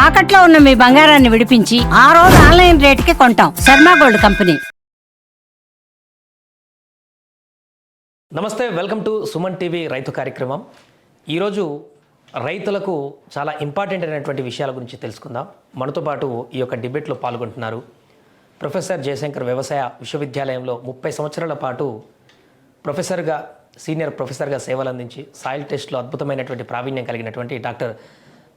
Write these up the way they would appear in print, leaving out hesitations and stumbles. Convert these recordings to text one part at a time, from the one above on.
తాకట్లో ఉన్న మీ బంగారాన్ని విడిపించి ఆ రోజు ఆన్లైన్ రేటుకి కొంటాం. Sharma gold company. నమస్తే, వెల్కమ్ టు సుమన్ టీవీ రైతు కార్యక్రమం. ఈరోజు రైతులకు చాలా ఇంపార్టెంట్ అయినటువంటి విషయాల గురించి తెలుసుకుందాం. మనతో పాటు ఈ యొక్క డిబేట్లో పాల్గొంటున్నారు ప్రొఫెసర్ జయశంకర్ వ్యవసాయ విశ్వవిద్యాలయంలో 30 సంవత్సరాల పాటు సీనియర్ ప్రొఫెసర్గా సేవలు అందించి సాయిల్ టెస్ట్లో అద్భుతమైనటువంటి ప్రావీణ్యం కలిగినటువంటి డాక్టర్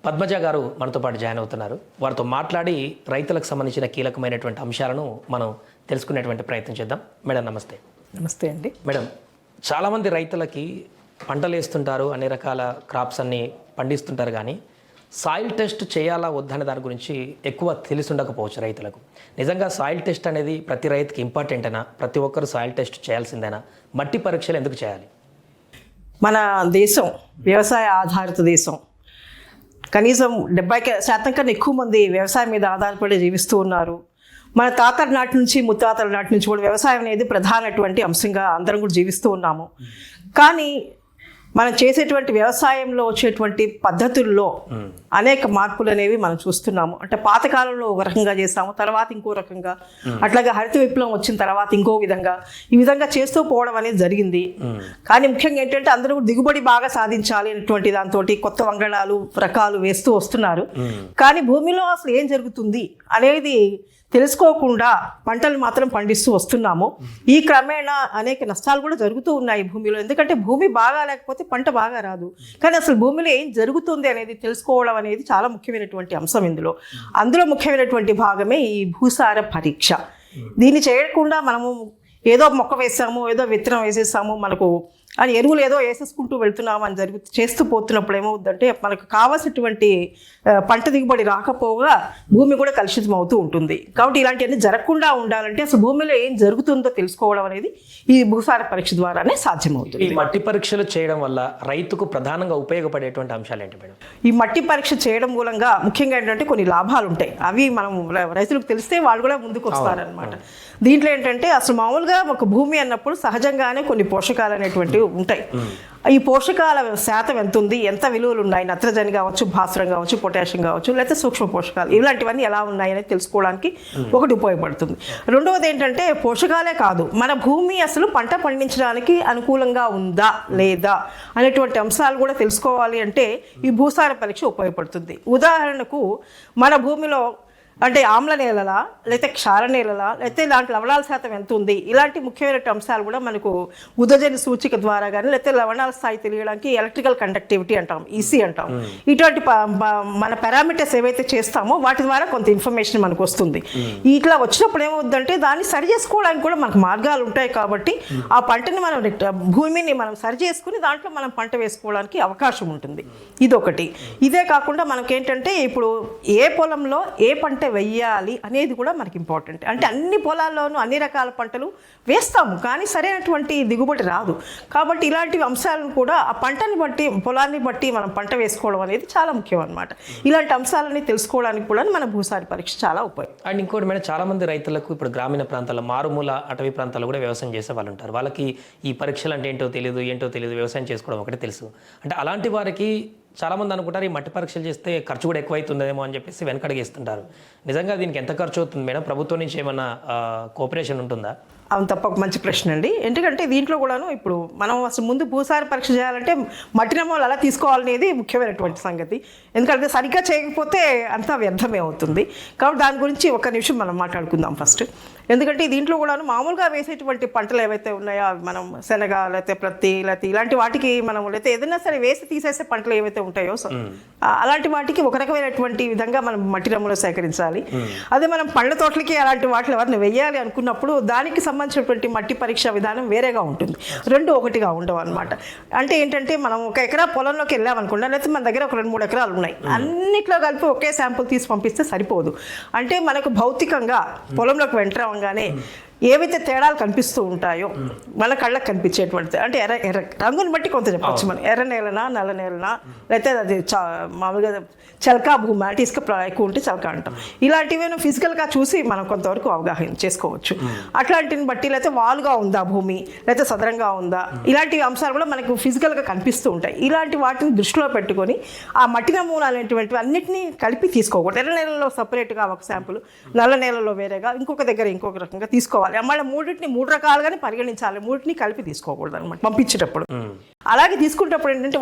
పద్మజ గారు మనతో పాటు జాయిన్ అవుతున్నారు. వారితో మాట్లాడి రైతులకు సంబంధించిన కీలకమైనటువంటి అంశాలను మనం తెలుసుకునేటువంటి ప్రయత్నం చేద్దాం. మేడం నమస్తే. నమస్తే అండి. మేడం, చాలామంది రైతులకి పంటలు వేస్తుంటారు, అన్ని రకాల క్రాప్స్ అన్ని పండిస్తుంటారు, కానీ సాయిల్ టెస్ట్ చేయాలా వద్దనే దాని గురించి ఎక్కువ తెలిసి ఉండకపోవచ్చు రైతులకు. నిజంగా సాయిల్ టెస్ట్ అనేది ప్రతి రైతుకి ఇంపార్టెంట్ అయినా, ప్రతి ఒక్కరు సాయిల్ టెస్ట్ చేయాల్సిందేనా? మట్టి పరీక్షలు ఎందుకు చేయాలి? మన దేశం వ్యవసాయ ఆధారిత దేశం. కనీసం 70% కన్నా ఎక్కువ మంది వ్యవసాయం మీద ఆధారపడి జీవిస్తూ ఉన్నారు. మన తాతల నాటి నుంచి ముత్తాతల నాటి నుంచి కూడా వ్యవసాయం అనేది ప్రధానటువంటి అంశంగా అందరం కూడా జీవిస్తూ ఉన్నాము. కానీ మనం చేసేటువంటి వ్యవసాయంలో వచ్చేటువంటి పద్ధతుల్లో అనేక మార్పులు అనేవి మనం చూస్తున్నాము. అంటే పాతకాలంలో ఒక రకంగా చేస్తాము, తర్వాత ఇంకో రకంగా, అట్లాగే హరిత విప్లవం వచ్చిన తర్వాత ఇంకో విధంగా, ఈ విధంగా చేస్తూ పోవడం అనేది జరిగింది. కానీ ముఖ్యంగా ఏంటంటే అందరూ దిగుబడి బాగా సాధించాలి అనేటువంటి దాంతో కొత్త వంగడాలు రకాలు వేస్తూ వస్తున్నారు. కానీ భూమిలో అసలు ఏం జరుగుతుంది అనేది తెలుసుకోకుండా పంటలు మాత్రం పండిస్తూ వస్తున్నాము. ఈ క్రమేణా అనేక నష్టాలు కూడా జరుగుతూ ఉన్నాయి భూమిలో. ఎందుకంటే భూమి బాగా లేకపోతే పంట బాగా రాదు. కానీ అసలు భూమిలో ఏం జరుగుతుంది అనేది తెలుసుకోవడం అనేది చాలా ముఖ్యమైనటువంటి అంశం ఇందులో. అందులో ముఖ్యమైనటువంటి భాగమే ఈ భూసార పరీక్ష. దీన్ని చేయకుండా మనము ఏదో మొక్క వేసాము, ఏదో విత్తనం వేసేసాము, మనకు అని ఎరువులు ఏదో వేసేసుకుంటూ వెళ్తున్నాము అని చేస్తూ పోతున్నప్పుడు ఏమవుతుందంటే మనకు కావాల్సినటువంటి పంట దిగుబడి రాకపోగా భూమి కూడా కలుషితం అవుతూ ఉంటుంది. కాబట్టి ఇలాంటివన్నీ జరగకుండా ఉండాలంటే అసలు భూమిలో ఏం జరుగుతుందో తెలుసుకోవడం అనేది ఈ భూసార పరీక్ష ద్వారానే సాధ్యమవుతుంది. ఈ మట్టి పరీక్షలు చేయడం వల్ల రైతుకు ప్రధానంగా ఉపయోగపడేటువంటి అంశాలు ఏంటి మేడం? ఈ మట్టి పరీక్ష చేయడం మూలంగా ముఖ్యంగా ఏంటంటే కొన్ని లాభాలు ఉంటాయి. అవి మనం రైతులకు తెలిస్తే వాళ్ళు కూడా ముందుకు వస్తారనమాట. దీంట్లో ఏంటంటే అసలు మామూలుగా ఒక భూమి అన్నప్పుడు సహజంగానే కొన్ని పోషకాలు అనేటువంటివి ఉంటాయి. ఈ పోషకాల శాతం ఎంత ఉంది, ఎంత విలువలు ఉన్నాయి, నత్రజని కావచ్చు, భాస్వరం కావచ్చు, పొటాషియం కావచ్చు, లేకపోతే సూక్ష్మ పోషకాలు, ఇలాంటివన్నీ ఎలా ఉన్నాయని తెలుసుకోవడానికి ఒకటి ఉపయోగపడుతుంది. రెండవది ఏంటంటే పోషకాలే కాదు, మన భూమి అసలు పంట పండించడానికి అనుకూలంగా ఉందా లేదా అనేటువంటి అంశాలు కూడా తెలుసుకోవాలి అంటే ఈ భూసార పరీక్ష ఉపయోగపడుతుంది. ఉదాహరణకు మన భూమిలో అంటే ఆమ్ల నేలలా, లేకపోతే క్షార నేలలా, లేకపోతే ఇలాంటి లవణాల శాతం ఎంత ఉంది, ఇలాంటి ముఖ్యమైన అంశాలు కూడా మనకు ఉదజని సూచిక ద్వారా కానీ, లేకపోతే లవణాల స్థాయి తెలియడానికి ఎలక్ట్రికల్ కండక్టివిటీ అంటాం, ఈసీ అంటాం. ఇటువంటి మన పారామీటర్స్ ఏవైతే చేస్తామో వాటి ద్వారా కొంత ఇన్ఫర్మేషన్ మనకు వస్తుంది. ఇట్లా వచ్చినప్పుడు ఏమవుద్దంటే దాన్ని సరి చేసుకోవడానికి కూడా మనకు మార్గాలు ఉంటాయి. కాబట్టి ఆ పంటని మనం భూమిని మనం సరి చేసుకుని దాంట్లో మనం పంట వేసుకోవడానికి అవకాశం ఉంటుంది. ఇదొకటి. ఇదే కాకుండా మనకేంటంటే ఇప్పుడు ఏ పొలంలో ఏ పంట వెయ్యాలి అనేది కూడా మనకి ఇంపార్టెంట్. అంటే అన్ని పొలాల్లోనూ అన్ని రకాల పంటలు వేస్తాము, కానీ సరైనటువంటి దిగుబడి రాదు. కాబట్టి ఇలాంటి అంశాలను కూడా ఆ పంటని బట్టి, పొలాన్ని బట్టి మనం పంట వేసుకోవడం అనేది చాలా ముఖ్యం అనమాట. ఇలాంటి అంశాలని తెలుసుకోవడానికి కూడా మన భూసార పరీక్ష చాలా ఉపయోగం. అండ్ ఇంకోటి మేడం, చాలా మంది రైతులకు ఇప్పుడు గ్రామీణ ప్రాంతాల్లో, మారుమూల అటవీ ప్రాంతాల్లో కూడా వ్యవసాయం చేసే వాళ్ళు ఉంటారు. వాళ్ళకి ఈ పరీక్షలు అంటే ఏంటో తెలియదు, వ్యవసాయం చేసుకోవడం ఒకటే తెలుసు. అంటే అలాంటి వారికి చాలామంది అనుకుంటారు ఈ మట్టి పరీక్షలు చేస్తే ఖర్చు కూడా ఎక్కువ అవుతుందేమో అని చెప్పేసి వెనకడిగేస్తుంటారు. నిజంగా దీనికి ఎంత ఖర్చు అవుతుంది మేడం? ప్రభుత్వం నుంచి ఏమైనా కోఆపరేషన్ ఉంటుందా? అవును, తప్ప మంచి ప్రశ్న అండి. ఎందుకంటే దీంట్లో కూడాను ఇప్పుడు మనం అసలు ముందు భూసార పరీక్ష చేయాలంటే మట్టి నమూనాలు అలా తీసుకోవాలనేది ముఖ్యమైనటువంటి సంగతి. ఎందుకంటే సరిగ్గా చేయకపోతే అంతా వ్యర్థమే అవుతుంది. కాబట్టి దాని గురించి ఒక నిమిషం మనం మాట్లాడుకుందాం ఫస్ట్. ఎందుకంటే దీంట్లో కూడాను మామూలుగా వేసేటువంటి పంటలు ఏవైతే ఉన్నాయో మనం శనగ, లేకపోతే ప్రత్తి, లేకపోతే ఇలాంటి వాటికి మనం లేకపోతే ఏదైనా సరే వేసి తీసేసే పంటలు ఏవైతే ఉంటాయో అలాంటి వాటికి ఒక రకమైనటువంటి విధంగా మనం మట్టి నమూనా సేకరించాలి. అదే మనం పళ్ళ తోటలకి అలాంటి వాటిని ఎవరిని వెయ్యాలి అనుకున్నప్పుడు దానికి సంబంధించినటువంటి మట్టి పరీక్ష విధానం వేరేగా ఉంటుంది. రెండు ఒకటిగా ఉండవు అనమాట. అంటే ఏంటంటే మనం 1 ఎకరా పొలంలోకి వెళ్ళామనుకున్నా, లేకపోతే మన దగ్గర ఒక 2-3 ఎకరాలు ఉన్నాయి, అన్నిట్లో కలిపి ఒకే శాంపుల్ తీసి పంపిస్తే సరిపోదు. అంటే మనకు భౌతికంగా పొలంలోకి వెంటరాగానే ఏవైతే తేడాలు కనిపిస్తూ ఉంటాయో మన కళ్ళకు కనిపించేటువంటిది, అంటే ఎర్ర రంగుని బట్టి కొంత చెప్పచ్చు మనం, ఎర్ర నేలనా నల్ల నేలనా, లేకపోతే అది మామూలుగా చలకా భూమి అంటే ఇసుక ఎక్కువ ఉంటే చలకా అంటాం. ఇలాంటివి ఫిజికల్గా చూసి మనం కొంతవరకు అవగాహన చేసుకోవచ్చు. అట్లాంటిని బట్టి లేకపోతే వాలుగా ఉందా భూమి, లేకపోతే సదరంగా ఉందా, ఇలాంటి అంశాలు కూడా మనకు ఫిజికల్గా కనిపిస్తూ ఉంటాయి. ఇలాంటి వాటిని దృష్టిలో పెట్టుకొని ఆ మట్టి నమూనాలు అనేటువంటివి అన్నింటినీ కలిపి తీసుకోకూడదు. ఎర్ర నేలలో సపరేట్గా ఒక శాంపుల్, నల్ల నేలలో వేరేగా, ఇంకొక దగ్గర ఇంకొక రకంగా తీసుకోవాలి. మళ్ళీ మూడింటిని 3 రకాలుగానే పరిగణించాలి, మూడింటిని కలిపి తీసుకోకూడదు అనమాట పంపించేటప్పుడు. అలాగే తీసుకునేటప్పుడు ఏంటంటే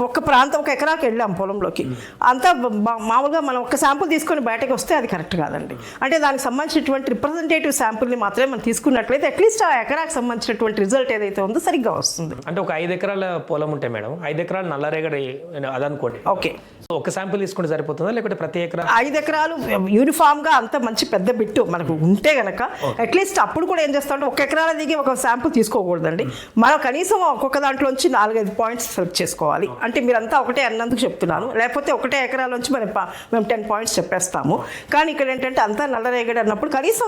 ఒక్క ప్రాంతం, 1 ఎకరాకి వెళ్ళాం పొలంలోకి, అంతా మామూలుగా మనం ఒక శాంపుల్ తీసుకొని బయటకు వస్తే అది కరెక్ట్ కాదండి. అంటే దానికి సంబంధించినటువంటి రిప్రజెంటేటివ్ శాంపుల్ని మాత్రమే మనం తీసుకున్నట్లయితే అట్లీస్ట్ ఆ ఎకరాకి సంబంధించినటువంటి రిజల్ట్ ఏదైతే ఉందో సరిగ్గా వస్తుంది. అంటే ఒక 5 ఎకరాల పొలం ఉంటే మేడం, 5 ఎకరాలు నల్లరేగడి అదనుకోండి, ఓకే, సో ఒక శాంపుల్ తీసుకుంటే సరిపోతుందా, లేకపోతే ప్రతి ఎకరా 5 ఎకరాలు యూనిఫామ్గా అంత మంచి పెద్ద బిట్టు మనకు ఉంటే గనక అట్లీస్ట్ అప్పుడు కూడా ఏం చేస్తామంటే 1 ఎకరాల దిగి ఒక శాంపుల్ తీసుకోకూడదండి. మనం కనీసం ఒక్కొక్క దాంట్లోంచి 4-5 పాయింట్స్ సెలెక్ట్ చేసుకోవాలి. అంటే మీరంతా ఒకటే అన్నందుకు చెప్తున్నాను, లేకపోతే ఒకటే ఎకరాలోంచి మేము 10 పాయింట్స్ చెప్పేస్తాము. కానీ ఇక్కడ ఏంటంటే అంతా నల్లరేగడి అన్నప్పుడు కనీసం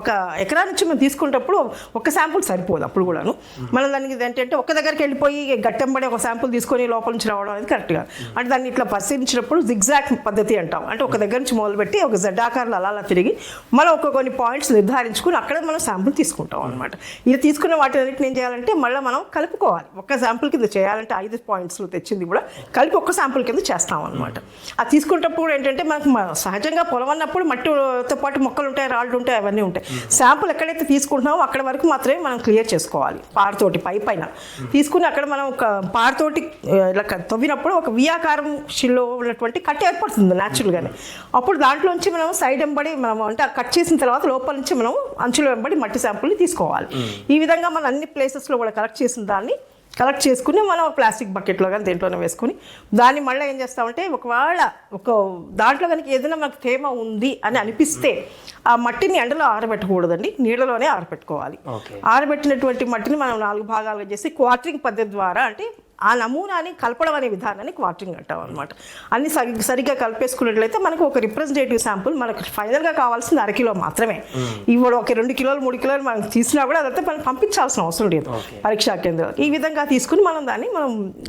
ఒక ఎకరా నుంచి మనం తీసుకునేటప్పుడు ఒక శాంపుల్ సరిపోదు. అప్పుడు కూడాను మనం దానికి ఏంటంటే ఒక దగ్గరికి వెళ్ళిపోయి గట్టెంబడి ఒక శాంపుల్ తీసుకొని లోపల నుంచి రావడం అనేది కరెక్ట్గా, అంటే దాన్ని ఇట్లా పరిశీలించినప్పుడు జిగ్జాగ్ పద్ధతి అంటాం. అంటే ఒక దగ్గర నుంచి మొదలుపెట్టి ఒక జెడ్ ఆకారంలో అలా తిరిగి మనం కొన్ని పాయింట్స్ నిర్ధారించుకుని అక్కడ మనం శాంపుల్ తీసుకుంటాం అనమాట. ఇది తీసుకున్న వాటిని ఏం చేయాలంటే మళ్ళీ మనం కలుపుకోవాలి. ఒక్క శాంపుల్ కింద చేయాలంటే 5 పాయింట్స్ తెచ్చింది కూడా కలిపి ఒక్క శాంపుల్ కింద చేస్తాం అనమాట. అది తీసుకునేటప్పుడు కూడా ఏంటంటే మనకు సహజంగా పొలం అన్నప్పుడు మట్టితో పాటు మొక్కలు ఉంటాయి, రాళ్ళు ఉంటాయి, అవన్నీ ఉంటాయి. శాంపుల్ ఎక్కడైతే తీసుకుంటున్నామో అక్కడ వరకు మాత్రమే మనం క్లియర్ చేసుకోవాలి. పారతోటి పైన తీసుకుని అక్కడ మనం ఒక పారతోటి ఇలా తవ్వినప్పుడు ఒక వియాకారం షిల్లో ఉన్నటువంటి కట్ ఏర్పడుతుంది న్యాచురల్గానే. అప్పుడు దాంట్లోంచి మనం సైడ్ వెంబడి మనం అంటే కట్ చేసిన తర్వాత లోపల నుంచి మనం అంచులో వెంబడి మట్టి శాంపుల్ని తీసుకోవాలి. ఈ విధంగా మనం అన్ని ప్లేసెస్లో కూడా కలెక్ట్ చేసిన దాన్ని కలెక్ట్ చేసుకుని మనం ప్లాస్టిక్ బకెట్లో కానీ దేంట్లోనే వేసుకుని దాన్ని మళ్ళీ ఏం చేస్తామంటే ఒకవేళ దాంట్లో కనుక ఏదైనా మనకు తేమ ఉంది అని అనిపిస్తే ఆ మట్టిని ఎండలో ఆరబెట్టకూడదండి, నీళ్ళలోనే ఆరబెట్టుకోవాలి. ఆరబెట్టినటువంటి మట్టిని మనం 4 భాగాలుగా చేసి క్వార్టరింగ్ పద్ధతి ద్వారా, అంటే ఆ నమూనాని కలపడం అనే విధానాన్ని క్వార్టరింగ్ అంటాం అనమాట. అన్ని సరిగ్గా కలిపేసుకున్నట్లయితే మనకు ఒక రిప్రజెంటేటివ్ శాంపుల్ మనకు ఫైనల్గా కావాల్సింది 1/2 కిలో మాత్రమే. ఇప్పుడు ఒక 2 కిలోలు 3 కిలోలు మనం తీసినా కూడా అదంతా మనం పంపించాల్సిన అవసరం లేదు పరీక్షా కేంద్రాలు. ఈ విధంగా తీసుకుని మనం దాన్ని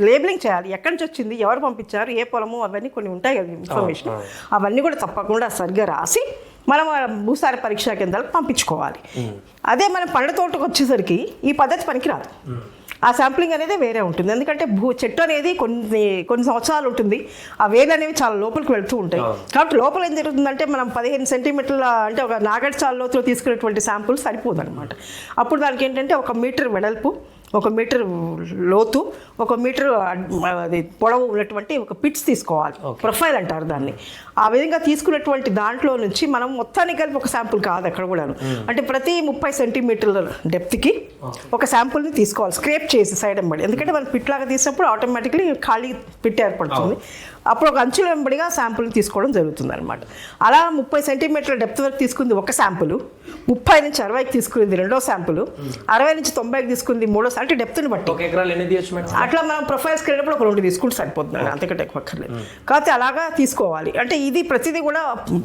లేబులింగ్ చేయాలి. ఎక్కడి నుంచి వచ్చింది, ఎవరు పంపించారు, ఏ పొలము, అవన్నీ కొన్ని ఉంటాయి కదా ఇన్ఫర్మేషన్, అవన్నీ కూడా తప్పకుండా సరిగ్గా రాసి మనం భూసార పరీక్షా కేంద్రాలకు పంపించుకోవాలి. అదే మన పండ్ల తోటకు వచ్చేసరికి ఈ పద్ధతి పనికిరాదు. ఆ శాంప్లింగ్ అనేది వేరే ఉంటుంది. ఎందుకంటే చెట్టు అనేది కొన్ని సంవత్సరాలు ఉంటుంది, ఆ వేలు అనేవి చాలా లోపలికి వెళ్తూ ఉంటాయి. కాబట్టి లోపల ఏం జరుగుతుందంటే మనం 15 సెంటీమీటర్ల అంటే ఒక నాగడి చాల లోతులో తీసుకునేటువంటి శాంపుల్ సరిపోదు అనమాట. అప్పుడు దానికి ఏంటంటే 1 మీటర్ వెడల్పు, 1 మీటర్ లోతు, 1 మీటర్ అది పొడవు ఉన్నటువంటి ఒక పిట్స్ తీసుకోవాలి. ప్రొఫైల్ అంటారు దాన్ని. ఆ విధంగా తీసుకున్నటువంటి దాంట్లో నుంచి మనం మొత్తానికి కలిపి ఒక శాంపుల్ కాదు అక్కడ కూడాను, అంటే ప్రతి 30 సెంటీమీటర్ల డెప్త్కి ఒక శాంపుల్ని తీసుకోవాలి, స్క్రేప్ చేసి సైడ్ వెంబడి. ఎందుకంటే మనం పిట్ లాగా తీసినప్పుడు ఆటోమేటిక్లీ ఖాళీ పిట్ ఏర్పడుతుంది. అప్పుడు ఒక అంచుల వెంబడిగా శాంపుల్ని తీసుకోవడం జరుగుతుంది అనమాట. అలా 30 సెంటీమీటర్ల డెప్త్ వరకు తీసుకుంది ఒక శాంపుల్, 30 నుంచి 60కి తీసుకుంది రెండో శాంపుల్, 60 నుంచి 90కి తీసుకుంది మూడో, అంటే డెప్త్ని బట్టి. అట్లా మనం ప్రొఫైల్స్కి వెళ్ళినప్పుడు ఒక 2 తీసుకుంటే సరిపోతుంది, అంతకంటే ఎక్కువ అక్కర్లేదు. కాకపోతే అలాగా తీసుకోవాలి. అంటే ఇది ప్రతిదీ కూడా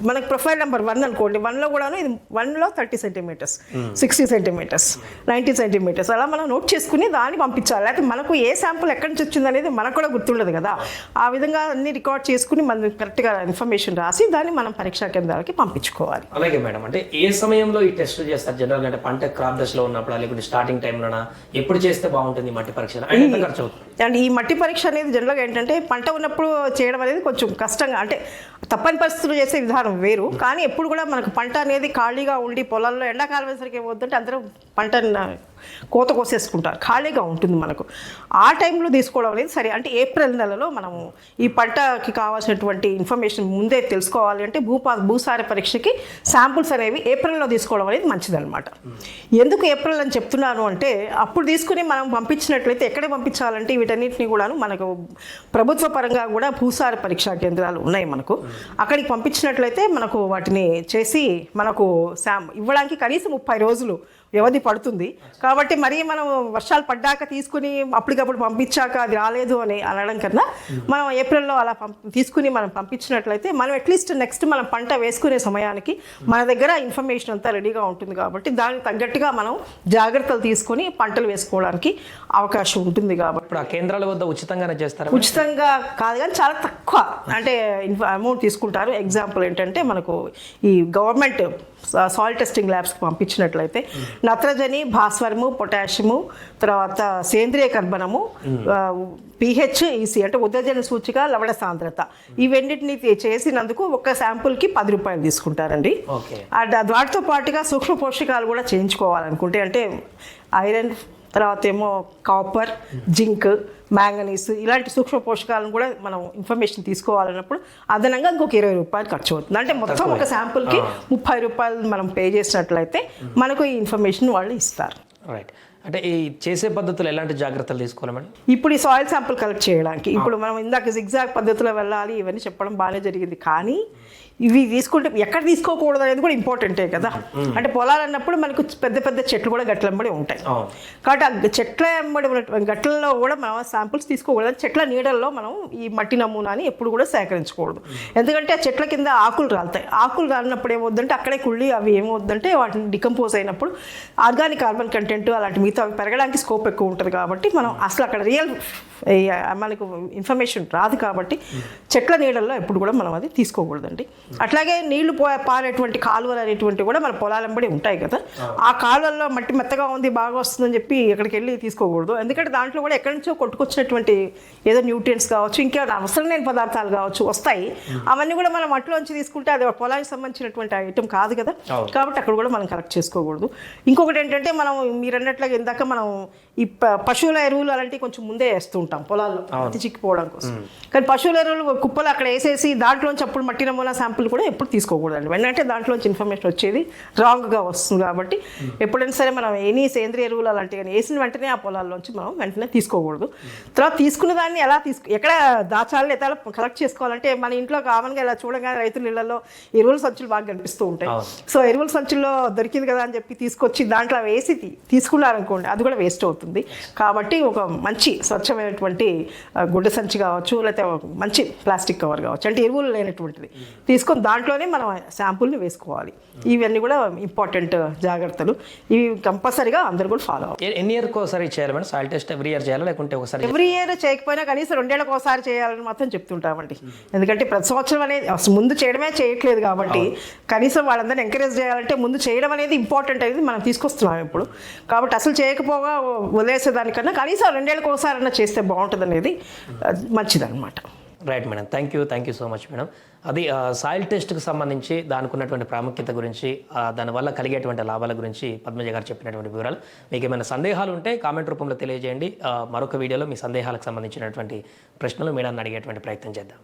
మనకి ప్రొఫైల్ నెంబర్ 1 అనుకోండి, 1లో కూడాను ఇది 1లో 30 సెంటీమీటర్స్, 60 సెంటీమీటర్స్, 90 సెంటీమీటర్స్ అలా మనం నోట్ చేసుకుని దాన్ని పంపించాలి. అయితే మనకు ఏ శాంపుల్ ఎక్కడి నుంచి వచ్చింది అనేది మనకు కూడా గుర్తుండదు కదా. ఆ విధంగా అన్ని రికార్డ్ చేసుకుని మనం కరెక్ట్గా ఇన్ఫర్మేషన్ రాసి దాన్ని మనం పరీక్షా కేంద్రాలకి పంపించుకోవాలి. అలాగే మేడం, అంటే ఏ సమయంలో ఈ టెస్ట్ చేస్తారు జనరల్గా? అంటే పంట క్రాప్ దశలో ఉన్నప్పుడు, లేకపోతే స్టార్టింగ్ టైంలోనా, ఎప్పుడు చేస్తే బాగుంటుంది మట్టి పరీక్ష? ఎంత ఖర్చు అవుతుంది? అండ్ ఈ మట్టి పరీక్ష అనేది జనరల్గా ఏంటంటే పంట ఉన్నప్పుడు చేయడం అనేది కొంచెం కష్టంగా, అంటే తప్పని పరిస్థితులు చేసే విధానం వేరు. కానీ ఎప్పుడు కూడా మనకు పంట అనేది ఖాళీగా ఉండి పొలాల్లో ఎండాకాలం వేసరికి ఏమవుతుందంటే అందరూ పంట కోత కోసేసుకుంటారు, ఖాళీగా ఉంటుంది మనకు. ఆ టైంలో తీసుకోవడం అనేది సరే. అంటే ఏప్రిల్ నెలలో మనము ఈ పంటకి కావాల్సినటువంటి ఇన్ఫర్మేషన్ ముందే తెలుసుకోవాలి అంటే భూసార పరీక్షకి శాంపుల్స్ అనేవి ఏప్రిల్లో తీసుకోవడం అనేది మంచిదన్నమాట. ఎందుకు ఏప్రిల్ అని చెప్తున్నాను అంటే అప్పుడు తీసుకుని మనం పంపించినట్లయితే ఎక్కడ పంపించాలంటే వీటన్నిటిని కూడాను మనకు ప్రభుత్వ పరంగా కూడా భూసార పరీక్షా కేంద్రాలు ఉన్నాయి మనకు. అక్కడికి పంపించినట్లయితే మనకు వాటిని చేసి మనకు ఇవ్వడానికి కనీసం 30 రోజులు వ్యవధి పడుతుంది. కాబట్టి మరీ మనం వర్షాలు పడ్డాక తీసుకుని అప్పటికప్పుడు పంపించాక అది రాలేదు అని అనడం కన్నా మనం ఏప్రిల్లో అలా తీసుకుని మనం పంపించినట్లయితే మనం అట్లీస్ట్ నెక్స్ట్ మనం పంట వేసుకునే సమయానికి మన దగ్గర ఇన్ఫర్మేషన్ అంతా రెడీగా ఉంటుంది. కాబట్టి దానికి తగ్గట్టుగా మనం జాగ్రత్తలు తీసుకొని పంటలు వేసుకోవడానికి అవకాశం ఉంటుంది. కాబట్టి ఇప్పుడు ఆ కేంద్రాల వద్ద ఉచితంగానే చేస్తారు? ఉచితంగా కాదు కానీ చాలా తక్కువ అంటే అమౌంట్ తీసుకుంటారు. ఎగ్జాంపుల్ ఏంటంటే మనకు ఈ గవర్నమెంట్ సాయిల్ టెస్టింగ్ ల్యాబ్స్కి పంపించినట్లయితే నత్రజని, భాస్వరము, పొటాషియము, తర్వాత సేంద్రియ కర్బనము, pH, EC అంటే ఉదజన సూచిక, లవణ సాంద్రత ఇవన్నిటిని చేసినందుకు ఒక శాంపుల్కి 10 రూపాయలు తీసుకుంటారండి. వాటితో పాటుగా సూక్ష్మ పోషకాలు కూడా చేయించుకోవాలనుకుంటే అంటే ఐరన్, తర్వాత ఏమో కాపర్, జింక్, మ్యాంగనీస్ ఇలాంటి సూక్ష్మ పోషకాలను కూడా మనం ఇన్ఫర్మేషన్ తీసుకోవాలన్నప్పుడు అదనంగా ఇంకొక 20 రూపాయలు ఖర్చు అవుతుంది. అంటే మొత్తం ఒక శాంపుల్కి 30 రూపాయలు మనం పే చేసినట్లయితే మనకు ఈ ఇన్ఫర్మేషన్ వాళ్ళు ఇస్తారు. రైట్. అంటే ఈ చేసే పద్ధతులు ఎలాంటి జాగ్రత్తలు తీసుకోవాలి మేడం? ఇప్పుడు ఈ సాయిల్ శాంపుల్ కలెక్ట్ చేయడానికి ఇప్పుడు మనం ఇందాక జిగ్జాగ్ పద్ధతిలో వెళ్ళాలి ఇవన్నీ చెప్పడం బాగానే జరిగింది. కానీ ఇవి తీసుకుంటే ఎక్కడ తీసుకోకూడదు అనేది కూడా ఇంపార్టెంటే కదా. అంటే పొలాలు అన్నప్పుడు మనకు పెద్ద పెద్ద చెట్లు కూడా గట్లెంబడి ఉంటాయి. కాబట్టి ఆ చెట్ల ఎంబడి గట్లలో కూడా మనం శాంపుల్స్ తీసుకోకూడదు. చెట్ల నీడల్లో మనం ఈ మట్టి నమూనాని ఎప్పుడు కూడా సేకరించకూడదు. ఎందుకంటే ఆ చెట్ల కింద ఆకులు రాలుతాయి. ఆకులు రాలినప్పుడు ఏమవుద్దంటే అక్కడే కుళ్ళి అవి ఏమవుద్దంటే వాటిని డికంపోజ్ అయినప్పుడు ఆర్గానిక్ కార్బన్ కంటెంట్ అలాంటి మిగతా పెరగడానికి స్కోప్ ఎక్కువ ఉంటుంది. కాబట్టి మనం అసలు అక్కడ రియల్ మనకు ఇన్ఫర్మేషన్ రాదు. కాబట్టి చెట్ల నీడల్లో ఎప్పుడు కూడా మనం అది తీసుకోకూడదండి. అట్లాగే నీళ్లు పారేటువంటి కాలువలు అనేటువంటివి కూడా మన పొలాలంబడి ఉంటాయి కదా. ఆ కాలువల్లో మట్టి మెత్తగా ఉంది బాగా వస్తుందని చెప్పి ఎక్కడికి వెళ్ళి తీసుకోకూడదు. ఎందుకంటే దాంట్లో కూడా ఎక్కడి నుంచో కొట్టుకొచ్చినటువంటి ఏదో న్యూట్రియంట్స్ కావచ్చు, ఇంకా అవసరం లేని పదార్థాలు కావచ్చు వస్తాయి. అవన్నీ కూడా మనం మట్టిలోంచి తీసుకుంటే అది పొలానికి సంబంధించినటువంటి ఐటమ్ కాదు కదా. కాబట్టి అక్కడ కూడా మనం కలెక్ట్ చేసుకోకూడదు. ఇంకొకటి ఏంటంటే మనం మీరు అన్నట్లుగా ఇందాక మనం ఈ పశువుల ఎరువులు అలాంటివి కొంచెం ముందే వేస్తూ ఉంటాం పొలాల్లో చిక్కిపోవడం కోసం. కానీ పశువుల ఎరువులు కుప్పలు అక్కడ వేసేసి దాంట్లోంచి అప్పుడు మట్టి నమూనా శాంపుల్ కూడా ఎప్పుడు తీసుకోకూడదండి. వెంటనే దాంట్లోంచి ఇన్ఫర్మేషన్ వచ్చేది రాంగ్గా వస్తుంది. కాబట్టి ఎప్పుడైనా సరే మనం ఎనీ సేంద్రియ ఎరువులు అలాంటివి కానీ వేసిన వెంటనే ఆ పొలాల్లోంచి మనం వెంటనే తీసుకోకూడదు. తర్వాత తీసుకున్న దాన్ని ఎలా ఎక్కడ దాచాలని ఎలా కలెక్ట్ చేసుకోవాలంటే మన ఇంట్లో కామన్గా ఇలా చూడగానే రైతుల ఇళ్లలో ఎరువుల సంచులు బాగా కనిపిస్తూ ఉంటాయి. సో ఎరువుల సంచుల్లో దొరికింది కదా అని చెప్పి తీసుకొచ్చి దాంట్లో వేసి తీసుకున్నారనుకోండి అది కూడా వేస్ట్ అవుతుంది. కాబట్టి ఒక మంచి స్వచ్ఛమైనటువంటి గుడ్డ సంచి కావచ్చు, లేకపోతే మంచి ప్లాస్టిక్ కవర్ కావచ్చు, అంటే ఎరువులు లేనటువంటిది తీసుకొని దాంట్లోనే మనం శాంపుల్ని వేసుకోవాలి. ఇవన్నీ కూడా ఇంపార్టెంట్ జాగ్రత్తలు. ఇవి కంపల్సరీగా అందరూ కూడా ఫాలో అవ్వాలి. ఎన్ని ఇయర్కి ఒకసారి చేయాలి madam soil test? Every year చేయాలి లేకుంటే ఒకసారి? ఎవ్రీ ఇయర్ చేయకపోయినా కనీసం 2 ఏళ్ళకి ఒకసారి చేయాలని మాత్రం చెప్తుంటామండి. ఎందుకంటే ప్రతి సంవత్సరం అనేది ముందు చేయడమే చేయట్లేదు కాబట్టి కనీసం వాళ్ళందరినీ ఎంకరేజ్ చేయాలంటే ముందు చేయడం అనేది ఇంపార్టెంట్ అనేది మనం తీసుకొస్తున్నాం ఇప్పుడు. కాబట్టి అసలు చేయకపోగా వదిలేసేదానికన్నా కనీసం 2 ఏళ్ళకి ఒకసారి అన్నా చేస్తే బాగుంటుంది అనేది మంచిదన్నమాట. Right madam, thank you so much madam. అది సాయిల్ టెస్ట్కి సంబంధించి దానికి ఉన్నటువంటి ప్రాముఖ్యత గురించి, దానివల్ల కలిగేటువంటి లాభాల గురించి పద్మజ గారు చెప్పినటువంటి వివరాలు. మీకు ఏమైనా సందేహాలు ఉంటే కామెంట్ రూపంలో తెలియజేయండి. మరొక వీడియోలో మీ సందేహాలకు సంబంధించినటువంటి ప్రశ్నలు మేడాన్ని అడిగేటువంటి ప్రయత్నం చేద్దాం.